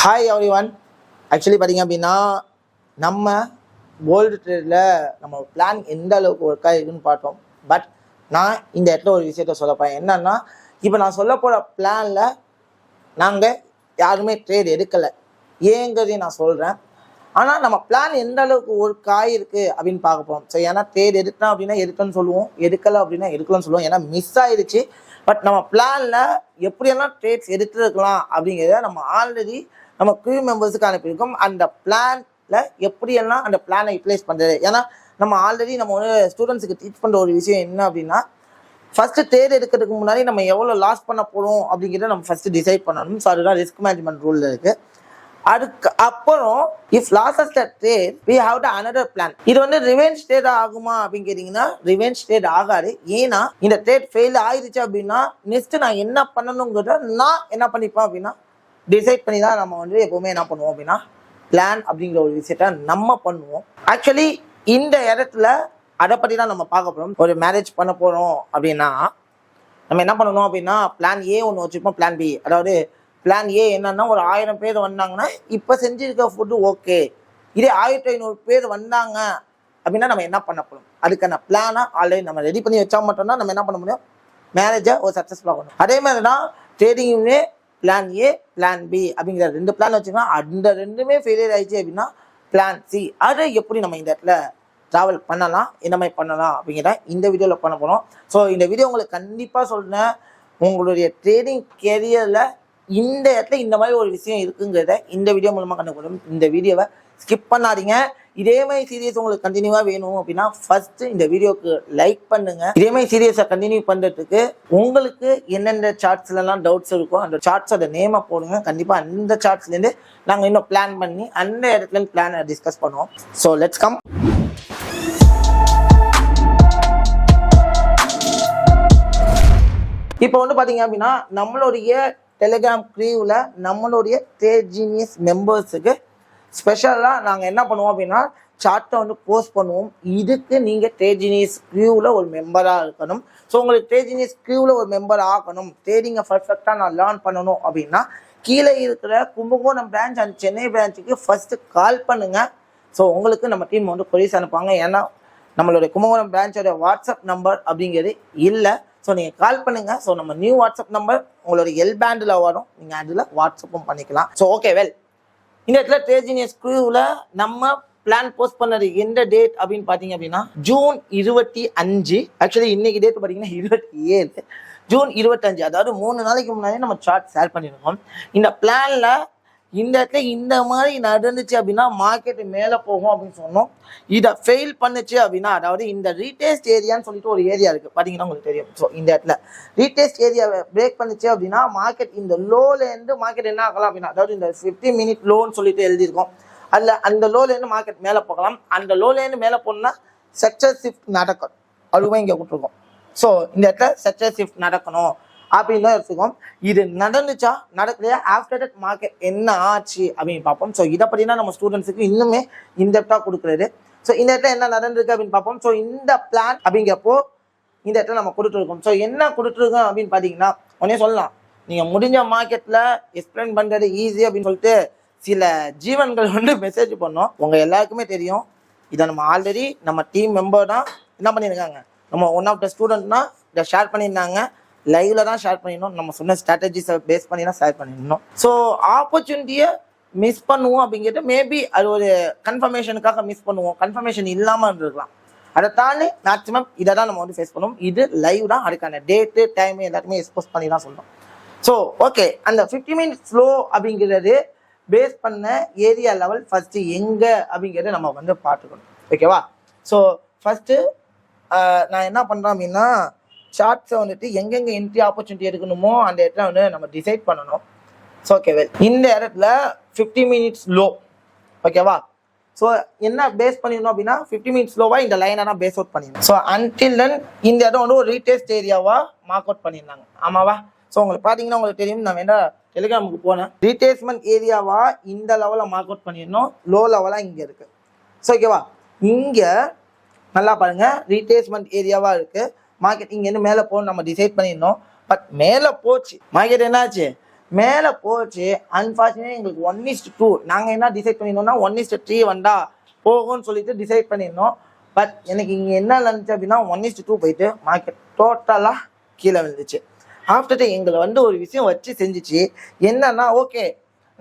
Hi every one. Actually பார்த்தீங்க அப்படின்னா நம்ம கோல்டு ட்ரேடில் நம்ம பிளான் எந்த அளவுக்கு ஒர்க் ஆகிருக்குன்னு பார்த்தோம். பட் நான் இந்த இடத்துல ஒரு விஷயத்த சொல்லப்பேன். என்னன்னா, இப்போ நான் சொல்ல போகிற பிளானில் நாங்கள் யாருமே ட்ரேட் எடுக்கலை, ஏங்கிறதையும் நான் சொல்கிறேன். ஆனால் நம்ம பிளான் எந்த அளவுக்கு ஒர்க் ஆகிருக்கு அப்படின்னு பார்க்க போகிறோம். ஸோ ஏன்னா ட்ரேட் எடுத்தோம் அப்படின்னா எடுக்கணும்னு சொல்லுவோம், எடுக்கலை அப்படின்னா எடுக்கலாம்னு சொல்லுவோம். ஏன்னா மிஸ் ஆகிடுச்சு. பட் நம்ம பிளானில் எப்படியெல்லாம் ட்ரேட்ஸ் எடுத்துருக்கலாம் அப்படிங்கிறத நம்ம ஆல்ரெடி நம்ம க்ரூ மெம்பர்ஸுக்கு அனுப்பியிருக்கோம். அந்த பிளானில் எப்படியெல்லாம் அந்த பிளானை யூட்டிலைஸ் பண்ணுறது. ஏன்னா நம்ம ஆல்ரெடி நம்ம வந்து ஸ்டூடெண்ட்ஸுக்கு டீச் பண்ணுற ஒரு விஷயம் என்ன அப்படின்னா, ஃபஸ்ட்டு ட்ரேட் எடுக்கிறதுக்கு முன்னாடி நம்ம எவ்வளோ லாஸ் பண்ண போகிறோம் அப்படிங்கிறத நம்ம ஃபஸ்ட்டு டிசைட் பண்ணணும். ஸோ அதுதான் ரிஸ்க் மேனேஜ்மெண்ட் ரூலில் இருக்குது. அதுக்கு அப்புறம் if losses the trade we have the another plan. இது வந்து ரிவெஞ்ச் ட்ரேட் ஆகுமா அப்படின்னு கேட்டிங்கன்னா ரிவெஞ்ச் ட்ரேட் ஆகாது. ஏன்னா இந்த ட்ரேட் ஃபெயில் ஆயிடுச்சு அப்படின்னா நெக்ஸ்ட் நான் என்ன பண்ணணுங்கிறத நான் என்ன பண்ணிப்பேன் அப்படின்னா டிசைட் பண்ணி தான் நம்ம வந்து எப்போவுமே என்ன பண்ணுவோம் அப்படின்னா பிளான் அப்படிங்கிற ஒரு விஷயத்த நம்ம பண்ணுவோம். ஆக்சுவலி இந்த இடத்துல அதை பற்றி தான் நம்ம பார்க்க போகிறோம். ஒரு மேரேஜ் பண்ண போகிறோம் அப்படின்னா நம்ம என்ன பண்ணணும் அப்படின்னா பிளான் ஏ ஒன்று வச்சுருப்போம், பிளான் பி. அதாவது பிளான் ஏ என்னன்னா, ஒரு 1000 பேர் வந்தாங்கன்னா இப்போ செஞ்சுருக்க ஃபுட்டு ஓகே, இதே 1500 பேர் வந்தாங்க அப்படின்னா நம்ம என்ன பண்ண போகிறோம், அதுக்கான பிளானை ஆல்ரெடி நம்ம ரெடி பண்ணி வச்சா மட்டும்தான் நம்ம என்ன பண்ண முடியும், மேரேஜை ஒரு சக்ஸஸ்ஃபுல்லாக பண்ணணும். அதே மாதிரி தான் ட்ரேடிங்குமே பிளான் ஏ பிளான் பி அப்படிங்கிற 2 பிளான் வச்சுக்கோங்க. அந்த 2மே ஃபெயிலியர் ஆயிடுச்சு அப்படின்னா பிளான் சி. அதை எப்படி நம்ம இந்த இடத்துல ட்ராவல் பண்ணலாம், என்ன மாதிரி பண்ணலாம் அப்படிங்கிற இந்த வீடியோவில் பண்ண போகிறோம். ஸோ இந்த வீடியோ உங்களுக்கு கண்டிப்பாக சொல்கிறேன், உங்களுடைய ட்ரேடிங் கேரியரில் இந்த இடத்துல இந்த மாதிரி ஒரு விஷயம் இருக்குங்கிறத இந்த வீடியோ மூலமாக கண்டுபிடிக்கும். இந்த வீடியோவை ஸ்கிப் பண்ணாதீங்க. இதே மாதிரி சீரியஸ் உங்களுக்கு கண்டினியூவாக வேணும் அப்படின்னா ஃபர்ஸ்ட் இந்த வீடியோக்கு லைக் பண்ணுங்க. இதே மாதிரி சீரியஸை கண்டினியூ பண்ணுறதுக்கு உங்களுக்கு எந்தெந்த சார்ட்ஸ்லாம் டவுட்ஸ் இருக்கோ அந்த சார்ட்ஸோட நேமை போடுங்க. கண்டிப்பாக அந்த சார்ட்ஸ்லேருந்து நாங்கள் இன்னும் பிளான் பண்ணி அந்த இடத்துல பிளானை டிஸ்கஸ் பண்ணுவோம். So let's come. இப்போ வந்து பார்த்தீங்க அப்படின்னா நம்மளுடைய டெலிகிராம் க்ரூவில் நம்மளுடைய ட்ரேட் ஜீனியஸ் மெம்பர்ஸுக்கு ஸ்பெஷலாக நாங்கள் என்ன பண்ணுவோம் அப்படின்னா சார்ட்டை வந்து போஸ்ட் பண்ணுவோம். இதுக்கு நீங்கள் ட்ரேட் ஜீனியஸ் க்ரூவில் ஒரு மெம்பராக இருக்கணும். ஸோ உங்களுக்கு ட்ரேட் ஜீனியஸ் க்ரூவில் ஒரு மெம்பர் ஆகணும், ட்ரேடிங்கை பர்ஃபெக்டாக நான் லேர்ன் பண்ணணும் அப்படின்னா கீழே இருக்கிற கும்பகோணம் பிரான்ச் அண்ட் சென்னை பிரான்ச்சுக்கு ஃபஸ்ட்டு கால் பண்ணுங்கள். ஸோ உங்களுக்கு நம்ம டீம் வந்து கொரிஸ் அனுப்பாங்க. ஏன்னா நம்மளுடைய கும்பகோணம் பிரான்ச்சோட வாட்ஸ்அப் நம்பர் அப்படிங்கிறது இல்லை. ஸோ நீங்கள் கால் பண்ணுங்கள். ஸோ நம்ம நியூ வாட்ஸ்அப் நம்பர் உங்களோட எல் பேண்டில் வரும், நீங்கள் அதில் வாட்ஸ்அப்பும் பண்ணிக்கலாம். ஸோ ஓகே வெல், இந்த இடத்துல ட்ரேட் ஜீனியஸ் க்ரூவில் நம்ம பிளான் போஸ்ட் பண்ணது எந்த டேட் அப்படின்னு பார்த்தீங்க அப்படின்னா ஜூன் 25. ஆக்சுவலி இன்னைக்கு டேட் பார்த்தீங்கன்னா 27 ஜூன் 25. அதாவது 3 நாளைக்கு முன்னாடி நம்ம சார்ட் ஷேர் பண்ணியிருக்கோம். இந்த பிளானில் இந்த இடத்துல இந்த மாதிரி நடந்துச்சு அப்படின்னா மார்க்கெட் மேலே போகும் அப்படின்னு சொன்னோம். இதை ஃபெயில் பண்ணுச்சு அப்படின்னா, அதாவது இந்த ரீடெஸ்ட் ஏரியான்னு சொல்லிட்டு ஒரு ஏரியா இருக்குது பார்த்தீங்கன்னா உங்களுக்கு தெரியும். ஸோ இந்த இடத்துல ரீடெஸ்ட் ஏரியாவை பிரேக் பண்ணுச்சு அப்படின்னா மார்க்கெட் இந்த லோலேருந்து மார்க்கெட் என்ன ஆகலாம் அப்படின்னா, அதாவது இந்த 50 மினிட் லோன்னு சொல்லிட்டு எழுதியிருக்கோம். அதில் அந்த லோலேருந்து மார்க்கெட் மேலே போகலாம். அந்த லோலேருந்து மேலே போகணும்னா செக்டர் ஷிஃப்ட் நடக்கும், அதுவும் இங்கே விட்டுருக்கோம். ஸோ இந்த இடத்துல செக்டர் ஷிஃப்ட் நடக்கணும் அப்படின்னு தான் எடுத்துக்கோம். இது நடந்துச்சா நடக்கலையா, ஆஃப்டர் தட் மார்க்கெட் என்ன ஆச்சு அப்படின்னு பார்ப்போம். ஸோ இதை பற்றினா நம்ம ஸ்டூடெண்ட்ஸுக்கு இன்னுமே இன்டெப்டாக கொடுக்குறது. ஸோ இந்த இடத்துல என்ன நடந்திருக்கு அப்படின்னு பார்ப்போம். ஸோ இந்த பிளான் அப்படிங்கிறப்போ இந்த இடத்துல நம்ம கொடுத்துருக்கோம். ஸோ என்ன கொடுத்துருக்கோம் அப்படின்னு பார்த்தீங்கன்னா உடனே சொல்லலாம், நீங்கள் முடிஞ்ச மார்க்கெட்டில் எக்ஸ்பிளைன் பண்ணுறது ஈஸி அப்படின்னு சொல்லிட்டு சில ஜீவன்கள் வந்து மெசேஜ் பண்ணோம். உங்கள் எல்லாருக்குமே தெரியும், இதை நம்ம ஆல்ரெடி நம்ம டீம் மெம்பர் தான் என்ன பண்ணியிருக்காங்க, நம்ம ஒன் ஆஃப் த ஸ்டூடெண்ட்னா இதை ஷேர் பண்ணியிருந்தாங்க. லைவ்ல தான் ஷேர் பண்ணிடணும், நம்ம சொன்ன ஸ்ட்ராட்டஜிஸை பேஸ் பண்ணி தான் ஷேர் பண்ணிடணும். ஸோ ஆப்பர்ச்சுனிட்டியை மிஸ் பண்ணுவோம் அப்படிங்கிறது மேபி அது ஒரு கன்ஃபர்மேஷனுக்காக மிஸ் பண்ணுவோம், கன்ஃபர்மேஷன் இல்லாமல் இருந்திருக்கலாம். அதை தாண்டி மேக்ஸிமம் இதை தான் நம்ம வந்து ஃபேஸ் பண்ணுவோம். இது லைவ் தான், அதுக்கான டேட்டு டைம் எல்லாத்தையுமே எக்ஸ்போஸ் பண்ணி தான் சொல்கிறோம். ஸோ ஓகே, அந்த 50 மினிட்ஸ் ஸ்லோ அப்படிங்கிறது பேஸ் பண்ண ஏரியா லெவல் ஃபஸ்ட்டு எங்கே அப்படிங்கிறத நம்ம வந்து பார்த்துக்கணும். ஓகேவா? ஸோ ஃபஸ்ட்டு நான் என்ன பண்ணுறேன் அப்படின்னா சார்ட்ஸை வந்துட்டு எங்கெங்கே என்ட்ரி ஆப்பர்ச்சுனிட்டி எடுக்கணுமோ அந்த இடத்துல வந்து நம்ம டிசைட் பண்ணணும். ஸோ ஓகே வெல், இந்த இடத்துல 50 மினிட்ஸ் லோ. ஓகேவா? ஸோ என்ன பேஸ் பண்ணிடணும் அப்படின்னா 50 மினிட்ஸ் லோவாக இந்த லைனை தான் பேஸ் அவுட் பண்ணிடணும். ஸோ அன்டில் தென் இந்த இடம் வந்து ஒரு ரீடெஸ்ட் ஏரியாவாக மார்க் அவுட் பண்ணியிருந்தாங்க. ஆமாவா? ஸோ உங்களுக்கு பார்த்தீங்கன்னா உங்களுக்கு தெரியும், நான் வேணா டெலிகிராமுக்கு போனேன். ரீடேஸ்மெண்ட் ஏரியாவாக இந்த லெவலில் மார்க் அவுட் பண்ணிடணும், லோ லெவலாக இங்கே இருக்குது. ஸோ ஓகேவா? இங்கே நல்லா பாருங்கள், ரீடேஸ்மெண்ட் ஏரியாவாக இருக்குது. மார்க்கெட் இங்கேருந்து மேலே போகணும் நம்ம டிசைட் பண்ணியிருந்தோம். பட் மேலே போச்சு, மார்க்கெட் என்னாச்சு, மேலே போச்சு. அன்ஃபார்ச்சுனேட்லி எங்களுக்கு 1:2 நாங்கள் என்ன டிசைட் பண்ணியிருந்தோம்னா 1:3 வந்தா போகும்னு சொல்லிட்டு டிசைட் பண்ணியிருந்தோம். பட் எனக்கு இங்கே என்ன இருந்துச்சு அப்படின்னா 1:2 போயிட்டு மார்க்கெட் டோட்டலாக கீழே விழுந்துச்சு. ஆஃப்டர் எங்களை ஒரு விஷயம் வச்சு செஞ்சிச்சு. என்னன்னா ஓகே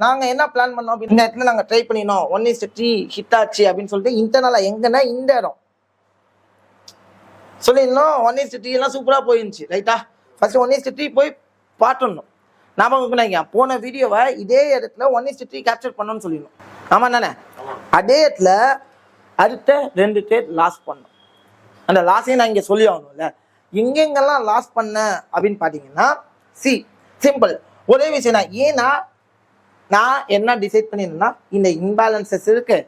நாங்கள் என்ன பிளான் பண்ணோம் அப்படின்னு இந்த இடத்துல நாங்கள் ட்ரை பண்ணினோம் 1:3 ஹிட் ஆச்சு அப்படின்னு சொல்லிட்டு இன்டர்னலாக எங்கன்னா இந்த இடம் சொல்லியிருந்தோம். 1:3 எல்லாம் சூப்பராக போயிருந்துச்சு ரைட்டா. ஃபர்ஸ்ட் 1:3 போய் பார்த்துடணும். ஞாபகம் போன வீடியோவை இதே இடத்துல 1:3 கேப்சர் பண்ணணும்னு சொல்லிடணும். ஆமாம் தானே. அதே இடத்துல அடுத்த 2 ட்ரேட் லாஸ் பண்ணோம். அந்த லாஸையும் நான் இங்கே சொல்லி ஆகணும்ல. எங்கெங்கெல்லாம் லாஸ் பண்ண அப்படின்னு பார்த்தீங்கன்னா சிம்பிள் ஒரே விஷயம் தான். ஏன்னா நான் என்ன டிசைட் பண்ணியிருந்தேன்னா இந்த இன்பேலன்சஸ் இருக்கு,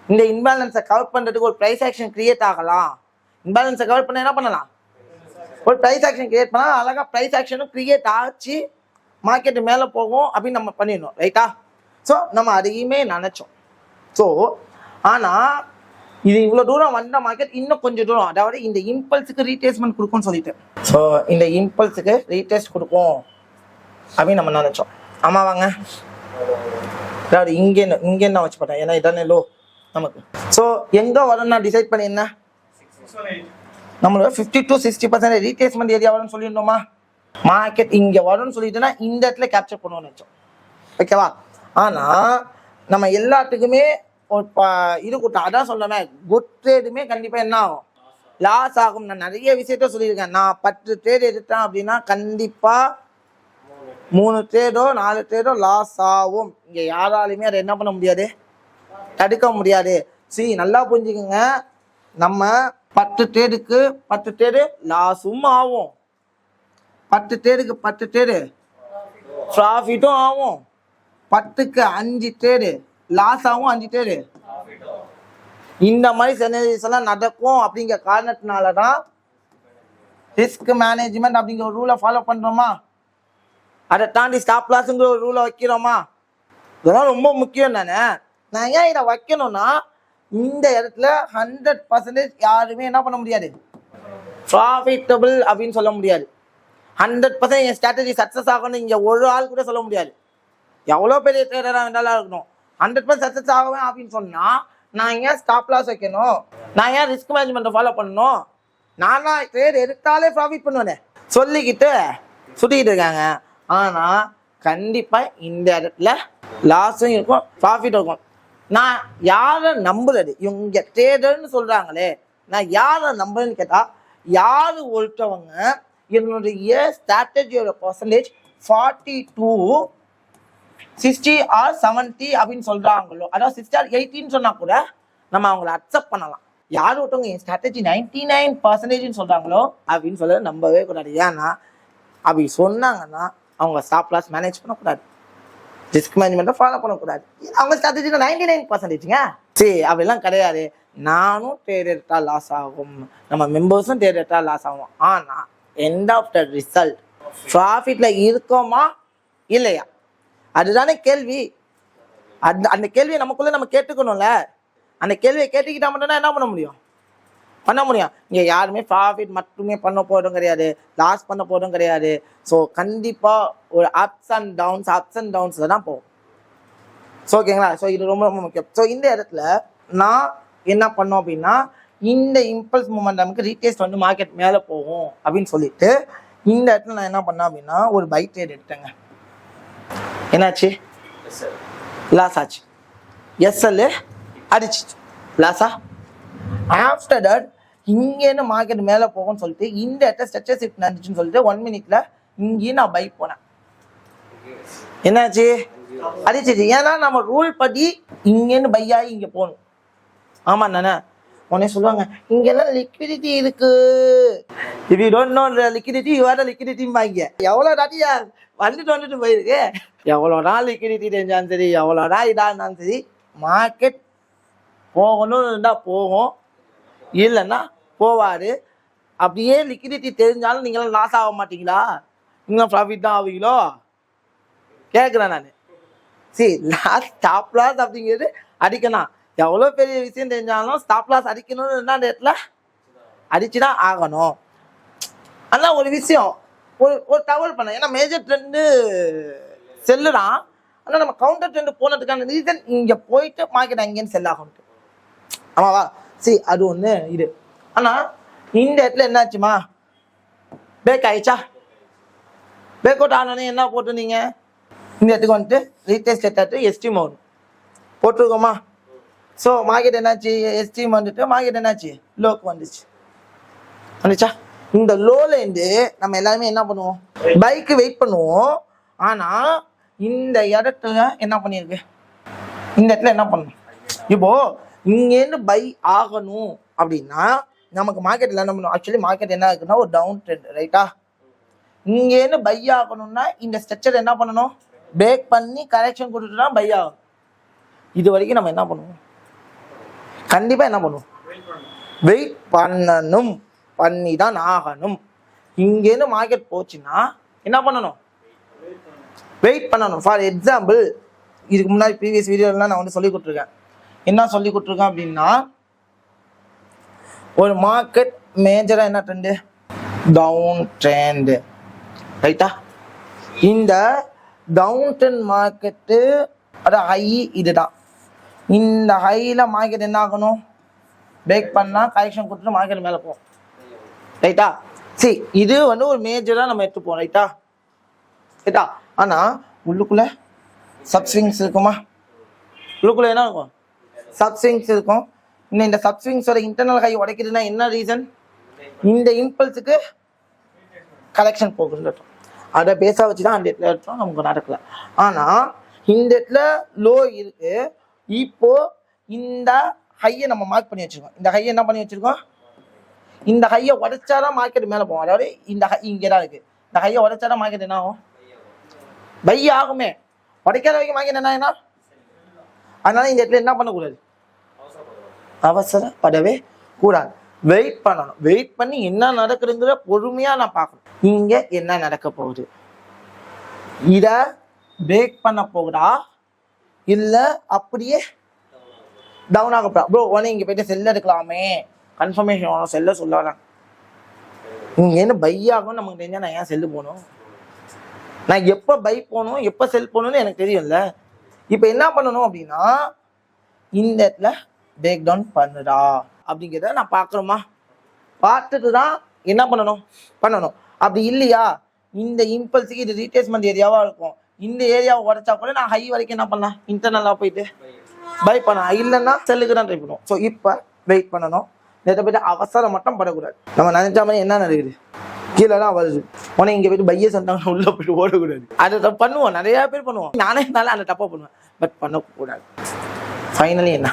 இந்த இன்பேலன்ஸை கவர் பண்ணுறதுக்கு ஒரு ப்ரைஸ் ஆக்ஷன் கிரியேட் ஆகலாம். இன்பேலன்ஸை கவர் பண்ண என்ன பண்ணலாம், ஒரு ப்ரைஸ் ஆக்ஷன் கிரியேட் பண்ணால் அழகாக ப்ரைஸ் ஆக்ஷனும் கிரியேட் ஆச்சு, மார்க்கெட்டு மேலே போகும் அப்படின்னு நம்ம பண்ணிடணும் ரைட்டா. ஸோ நம்ம அதையுமே நினச்சோம். ஸோ ஆனால் இது இவ்வளோ தூரம் வந்த மார்க்கெட் இன்னும் கொஞ்சம் தூரம், அதாவது இந்த இம்பல்ஸுக்கு ரீடேஸ்மெண்ட் கொடுக்கும்னு சொல்லிட்டு, ஸோ இந்த இம்பல்ஸுக்கு ரீடேஸ்ட் கொடுக்கும் அப்படின்னு நம்ம நினச்சோம். ஆமாம் வாங்க, அதாவது இங்கே என்ன வச்சு பார்த்தேன், ஏன்னா இதானே லோ நமக்கு. ஸோ எங்கே வரும்னு நான் டிசைட் பண்ணியிருந்தேன், நம்மளோட 50 to 60% ரீடேஸ்மெண்ட் ஏரியா வரும்னு சொல்லியிருந்தோமா. மார்க்கெட் இங்கே வரும்னு சொல்லிட்டுனா இந்த இடத்துல கேப்சர் பண்ணுவோம்னு நினச்சோம் ஓகேவா. ஆனால் நம்ம எல்லாத்துக்குமே ஒரு இது கொடுத்தோம். அதான் சொல்லுவேன், குட் ட்ரேடுமே கண்டிப்பாக என்ன ஆகும், லாஸ் ஆகும். நான் நிறைய விஷயத்த சொல்லியிருக்கேன். நான் 10 ட்ரேட் எடுத்தேன் அப்படின்னா கண்டிப்பாக 3 ட்ரேடோ 4 ட்ரேடோ லாஸ் ஆகும். இங்கே யாராலையுமே அதை என்ன பண்ண முடியாது, தடுக்க முடியாது. நல்லா புரிஞ்சுக்கோங்க, நம்ம 10 ட்ரேடுக்கு 10 ட்ரேடு லாஸும் ஆகும், 10 ட்ரேடுக்கு 10 ட்ரேடு ப்ராஃபிட்டும் ஆகும், 10க்கு 5 ட்ரேடு லாஸ் ஆகும், 5 ட்ரேடு. இந்த மாதிரி செனரிஸ் எல்லாம் நடக்கும். அப்படிங்கிற காரணத்தினால தான் ரிஸ்க் மேனேஜ்மெண்ட் அப்படிங்கிற ஒரு ரூலை ஃபாலோ பண்ணுறோமா, அதை தாண்டி ஸ்டாப் லாஸுங்கிற ஒரு ரூலை வைக்கிறோமா. இதெல்லாம் ரொம்ப முக்கியம் தானே. நான் ஏன் இதை வைக்கணும்னா இந்த இடத்துல 100% யாருமே என்ன பண்ண முடியாது, ப்ராஃபிட்டபிள் அப்படின்னு சொல்ல முடியாது. 100% என் ஸ்ட்ராட்டஜி சக்ஸஸ் ஆகணும்னு இங்கே ஒரு ஆள் கூட சொல்ல முடியாது. எவ்வளோ பெரிய ட்ரேடராக வேண்டாலும் இருக்கணும், 100% சக்ஸஸ் ஆகுவேன் அப்படின்னு சொன்னால் நான் ஏன் ஸ்டாப் லாஸ் வைக்கணும், நான் ஏன் ரிஸ்க் மேனேஜ்மெண்ட்டை ஃபாலோ பண்ணணும், நானா ட்ரேட் எடுத்தாலே ப்ராஃபிட் பண்ணுவேனே சொல்லிக்கிட்டு சுட்டிக்கிட்டு இருக்காங்க. ஆனால் கண்டிப்பாக இந்த இடத்துல லாஸும் இருக்கும், ப்ராஃபிட்டும் இருக்கும். நான் யாரை நம்புறது, இவங்க ட்ரேடர்னு சொல்கிறாங்களே, நான் யாரை நம்புறேன்னு கேட்டால், யார் ஒருத்தவங்க என்னுடைய ஸ்ட்ராட்டஜியோட பர்சன்டேஜ் 40 to 60 or 70 அப்படின்னு சொல்கிறாங்களோ, அதாவது 60 or 80ன்னு சொன்னால் கூட நம்ம அவங்கள அக்செப்ட் பண்ணலாம். யார் ஒருத்தவங்க என் ஸ்ட்ராட்டஜி 99% சொல்கிறாங்களோ அப்படின்னு சொல்ல நம்பவே கூடாது. ஏன்னா அப்படி சொன்னாங்கன்னா அவங்க ஸ்டாப் லாஸ் மேனேஜ் பண்ணக்கூடாது, ரிஸ்க் மேனேஜ்மெண்ட்டை ஃபாலோ பண்ணக்கூடாது. அவங்க ஸ்ட்ராட்டஜியில் 99%ங்க. அப்படிலாம் கிடையாது. நானும் ட்ரேட் எடுத்தால் லாஸ் ஆகும், நம்ம மெம்பர்ஸும் ட்ரேட் எடுத்தால் லாஸ் ஆகும். ஆனால் எண்ட் ஆஃப் த ரிசல்ட் ப்ராஃபிட்டில் இருக்கோமா இல்லையா, அதுதானே கேள்வி. அந்த கேள்வியை நமக்குள்ளே நம்ம கேட்டுக்கணும்ல. அந்த கேள்வியை கேட்டுக்கிட்டா மட்டும்தான் என்ன பண்ண முடியும், பண்ண முடியும். இங்கே யாருமே ப்ராஃபிட் மட்டுமே பண்ண போதும் கிடையாது, லாஸ் பண்ண போதும் கிடையாது. ஸோ கண்டிப்பாக ஒரு அப்ஸ் அண்ட் டவுன்ஸில் தான் போகும். ஸோ ஓகேங்களா. ஸோ இது ரொம்ப ரொம்ப முக்கியம். ஸோ இந்த இடத்துல நான் என்ன பண்ணோம் அப்படின்னா, இந்த இம்பல்ஸ் மூமெண்ட் நமக்கு ரீடேஸ்ட் மார்க்கெட் மேலே போகும் அப்படின்னு சொல்லிட்டு இந்த இடத்துல நான் என்ன பண்ணேன் அப்படின்னா ஒரு பை ட்ரேட் எடுத்தேங்க. என்னாச்சு, லாஸ் ஆச்சு. SL அடிச்சிச்சு, Lazza. ஆஃப்டர் தட் இங்கேருந்து மார்க்கெட் மேலே போகும்னு சொல்லிட்டு இந்த இடத்துல ஸ்ட்ரெச்சர் ஷிஃப்ட் நடந்துச்சுன்னு சொல்லிட்டு 1 minute இங்கேயும் நான் பை போனேன். என்னாச்சு, அடிச்சிச்சு. ஏன்னா நம்ம ரூல் படி இங்கேருந்து பை ஆகி இங்கே போகணும். ஆமாம் தானே. உடனே சொல்லுவாங்க இங்கெல்லாம் லிக்விடிட்டி இருக்கு, if you don't know liquidity you are the லிக்விடிட்டிம்பாங்க. எவ்வளோ தாட்டியா வந்துட்டு போயிருக்கு, எவ்வளோடா லிக்விடிட்டி தெரிஞ்சாலும் சரி, எவ்வளோடா இதாக இருந்தாலும் சரி, மார்க்கெட் போகணும்னு இருந்தால் போகும், இல்லைன்னா போவார். அப்படியே லிக்விடிட்டி தெரிஞ்சாலும் நீங்களாம் லாஸ் ஆக மாட்டீங்களா, நீங்களும் ப்ராஃபிட் தான் ஆவீங்களோ கேட்குறேன் நான். லாஸ் ஸ்டாப் லாஸ் அப்படிங்கிறது அடிக்கணும். எவ்வளோ பெரிய விஷயம் தெரிஞ்சாலும் ஸ்டாப் லாஸ் அடிக்கணும்னு இருந்தால் அந்த இடத்துல அடிச்சு தான் ஆகணும். ஆனால் ஒரு விஷயம், ஒரு தகவல் பண்ண. ஏன்னா மேஜர் ட்ரெண்டு செல்லு தான். ஆனால் நம்ம கவுண்டர் ட்ரெண்டு போனதுக்கான ரீசன் இங்கே போயிட்டு மார்க்கெட் அங்கேன்னு செல் ஆகும். ஆமாவா? சரி, அது ஒன்று இது. ஆனால் இந்த இடத்துல என்னாச்சுமா, பேக் ஆயிடுச்சா? பேக் அவுட் ஆனோடனே என்ன போட்டுருந்தீங்க? இந்த இடத்துக்கு வந்துட்டு ரீடெஸ்ட் எடுத்து எஸ்டிம் ஆகும் போட்டிருக்கோமா? ஸோ மார்க்கெட் என்னாச்சு? எஸ்டிம் வந்துட்டு மார்க்கெட் என்னாச்சு? லோக்கு வந்துச்சா? இந்த லோலேருந்து நம்ம எல்லாருமே என்ன பண்ணுவோம்? பைக்கு வெயிட் பண்ணுவோம். ஆனால் இந்த இடத்துல என்ன பண்ணியிருக்கு? இந்த இடத்துல என்ன பண்ணணும்? இப்போ இங்கேருந்து பை ஆகணும் அப்படின்னா நமக்கு மார்க்கெட்டில் என்ன பண்ணுவோம்? ஆக்சுவலி மார்க்கெட் என்ன இருக்குன்னா ஒரு டவுன் ட்ரெண்ட், ரைட்டா? இங்கேருந்து பை ஆகணும்னா இந்த ஸ்ட்ரக்சர் என்ன பண்ணணும்? பிரேக் பண்ணி கரெக்ஷன் கொடுத்துட்டு தான் பை ஆகும். இது வரைக்கும் நம்ம என்ன பண்ணுவோம்? கண்டிப்பாக என்ன பண்ணுவோம்? வெயிட் பண்ணணும், பண்ணி தான் ஆகணும். இங்கேருந்து மார்க்கெட் போச்சுன்னா என்ன பண்ணணும்? வெயிட் பண்ணணும். ஃபார் எக்ஸாம்பிள், இதுக்கு முன்னாடி ப்ரீவியஸ் வீடியோலாம் நான் வந்து சொல்லி கொடுத்துருக்கேன். என்ன சொல்லி கொடுத்துருக்கேன் அப்படின்னா, ஒரு மார்க்கெட் மேஜராக என்ன ட்ரெண்டு? டவுன் ட்ரெண்டு, ரைட்டா? இந்த டவுன் ட்ரெண்ட் மார்க்கெட்டு அது ஹை இதுதான். இந்த ஹையில் மார்க்கெட் என்ன ஆகணும்? பிரேக் பண்ணால் கரெக்ஷன் கொடுத்துட்டு மார்க்கெட் மேலே போகும், ரைட்டா? சரி, இது வந்து ஒரு மேஜராக நம்ம எடுத்துப்போம், ரைட்டா? ரைட்டா? ஆனால் உள்ளுக்குள்ளே சப்ஸ்விங்ஸ் இருக்குமா? உள்ளுக்குள்ளே என்ன இருக்கும்? சப்ஸ்விங்ஸ் இருக்கும். இந்த சப்ஸ்விங்ஸோட இன்டர்னல் ஹை உடைக்குதுன்னா என்ன ரீசன்? இந்த இம்பல்ஸுக்கு கலெக்ஷன் போகுதுன்னு. அதை பேஸாக வச்சு தான் அந்த இடத்துல எடுத்தோம், நமக்கு நடக்கல. ஆனால் இந்த இடத்துல லோ இருக்கு. இப்போ இந்த ஹையை நம்ம மார்க் பண்ணி வச்சிருக்கோம். இந்த ஹையை என்ன பண்ணி வச்சிருக்கோம்? இந்த ஹையை உடைச்சாதான் மார்க்கெட் மேலே போகும். அதாவது இந்த ஹை இங்கே தான் இருக்கு. இந்த ஹையை உடைச்சாதான் மார்க்கெட் என்ன ஆகும்? பை ஆகுமே. உடைக்காத வரைக்கும் மார்க்கெட் என்ன ஆகுனா? அதனால இந்த இடத்துல என்ன பண்ணக்கூடாது? அவசரப்படவே கூடாது. வெயிட் பண்ணணும். வெயிட் பண்ணி என்ன நடக்குதுங்கிற பொறுமையா நான் பார்க்கணும். இங்க என்ன நடக்க போகுது? இத பிரேக் பண்ண போகுதா இல்ல அப்படியே டவுன் ஆக போறா? ப்ரோ உடனே இங்க போயிட்டு செல்ல எடுக்கலாமே, கன்ஃபர்மேஷன் செல்ல சொல்லலாம். இங்க என்ன பை ஆகும் நமக்கு தெரிஞ்சா நான் ஏன் செல்லு போகணும்? நான் எப்போ பை போகணும் எப்போ செல் போகணும்னு எனக்கு தெரியும்ல. இப்போ என்ன பண்ணணும் அப்படின்னா, இந்த இடத்துல பிரேக் டவுன் பண்ணுடா அப்படிங்கிறத நான் பார்க்கணுமா? பார்த்துட்டு தான் என்ன பண்ணணும். அப்படி இல்லையா, இந்த இம்பல்ஸுக்கு இது ரீட்ரேஸ்மெண்ட் ஏரியாவாக இருக்கும். இந்த ஏரியாவை உடைச்சா கூட நான் ஹை வரைக்கும் என்ன பண்ணலாம்? இன்டர்னலாக போயிட்டு பை பண்ணலாம். இல்லைன்னா செல்லுக்கு தான் ட்ரை பண்ணுவோம். ஸோ இப்போ வெயிட் பண்ணணும். இதை போய்ட்டு அவசரம் மட்டும் படக்கூடாது. நம்ம நினைச்ச மாதிரி என்ன நடக்குது? கீழே தான் வருது. உடனே இங்கே போயிட்டு பைய சொன்னாங்கன்னா உள்ளே போயிட்டு ஓடக்கூடாது. அதை பண்ணுவோம், நிறையா பேர் பண்ணுவோம். நானே இருந்தாலும் அந்த தப்பாக பண்ணுவேன். பட் பண்ணக்கூடாது. ஃபைனலி என்ன?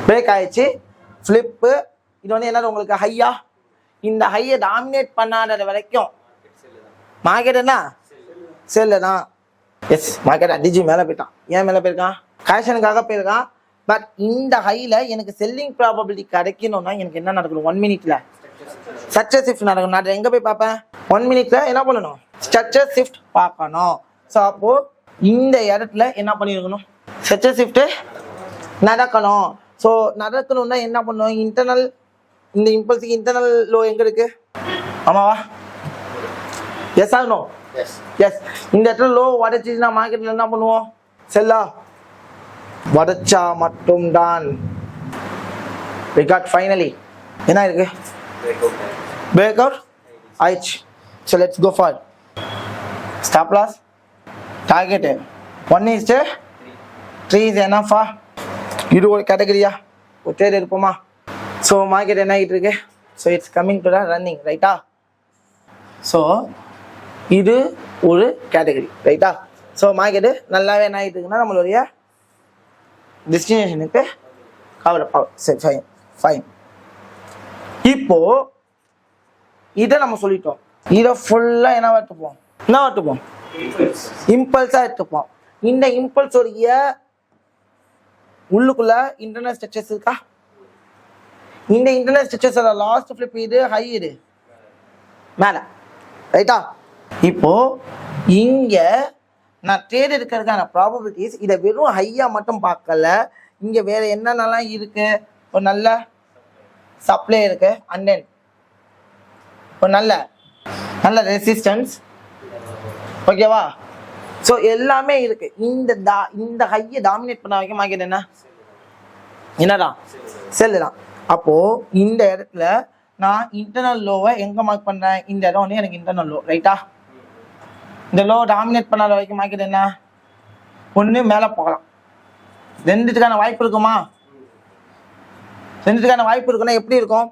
பிரேக் ஆயிடுச்சு, ஃப்ளிப்பு. இது வந்து என்ன உங்களுக்கு? ஹையா? இந்த ஹையை டாமினேட் பண்ணாத வரைக்கும் மார்க்கெட் என்ன? செல்லு தான். எஸ், மார்க்கெட் அடிச்சு மேலே போயிட்டான். ஏன் மேலே போயிருக்கான்? கரெக்ஷனுக்காக போயிருக்கான். பட் இந்த ஹையில் எனக்கு செல்லிங் ப்ராபபிலிட்டி கிடைக்கணும்னா எனக்கு என்ன நடக்கணும்? 1 மினிட்ல ஸ்ட்ரக்சர் ஷிஃப்ட் நடக்கணும். நான் எங்கே போய் பார்ப்பேன்? 1 மினிட்ல என்ன பண்ணணும்? ஸ்ட்ரக்சர் ஷிஃப்ட் பார்க்கணும். ஸோ அப்போ இந்த இடத்துல என்ன பண்ணிருக்கணும்? ஸ்ட்ரக்சர் ஷிஃப்ட் நடக்கணும். ஸோ நடக்கணும்னா என்ன பண்ணுவோம்? இன்டர்னல், இந்த இம்பல்ஸுக்கு இன்டர்னல் லோ எங்கே இருக்கு? ஆமாவா? Yes or no? எஸ். இந்த இடத்துல லோ உடைச்சிச்சுன்னா மார்க்கெட்டில் என்ன பண்ணுவோம்? செல்லா? உடைச்சா மட்டும்தான். we got finally என்ன இருக்கு? பிரேக் அவுட் ஆயிடுச்சு. So let's go for stop loss target 1:3 is enough. இது ஒரு கேட்டகரியா? ஒரு ட்ரேட் இருப்போமா? ஸோ மார்க்கெட் என்ன ஆகிட்டு இருக்கு? So it's coming to the running, ரைட்டா? ஸோ இது ஒரு கேட்டகரி, ரைட்டா? ஸோ மார்க்கெட்டு நல்லாவே என்ன ஆகிட்டு இருக்குன்னா நம்மளுடைய டெஸ்டினேஷனுக்கு கவர் ஆகும். சரி, ஃபைன் ஃபைன். இப்போ இதை நம்ம சொல்லிட்டோம். இதை ஃபுல்லாக என்ன எடுத்துப்போம்? இம்பல்ஸாக எடுத்துப்போம். இந்த இம்பல்ஸோடைய உள்ளுக்குள்ள இன்டர்னல் ஸ்ட்ரக்சர்ஸ் இருக்கா? இந்த இன்டர்னல் ஸ்ட்ரக்சர்ஸோட லாஸ்ட் ஃபிளிப் இது ஹை, இது மேலே, ரைட்டா? இப்போ இங்க நான் ட்ரேட் எடுக்கிறதுக்கான ப்ராபபிலிட்டிஸ் இதை வெறும் ஹையா மட்டும் பார்க்கல. இங்க வேற என்னென்னலாம் இருக்கு? ஒரு நல்ல சப்ளை இருக்கு, அண்ட் தென் ஒரு நல்ல நல்ல ரெசிஸ்டன்ஸ், ஓகேவா? ஸோ எல்லாமே இருக்கு. இந்த ஹையை டாமினேட் பண்ண வைக்க மார்க்கெட் என்னதான் செல்லு தான். அப்போ இந்த இடத்துல நான் இன்டர்னல் லோவை எங்க மார்க் பண்றேன்? இந்த இடம் வந்து எனக்கு இன்டர்னல் லோ, ரைட்டா? இந்த லோ டாமினேட் பண்ணாத வரைக்கும் மார்க்கெட் என்ன ஒண்ணு மேல போகலாம், ரெண்டுத்துக்கான வாய்ப்பு இருக்குமா? ரெண்டுத்துக்கான வாய்ப்பு இருக்குன்னா எப்படி இருக்கும்?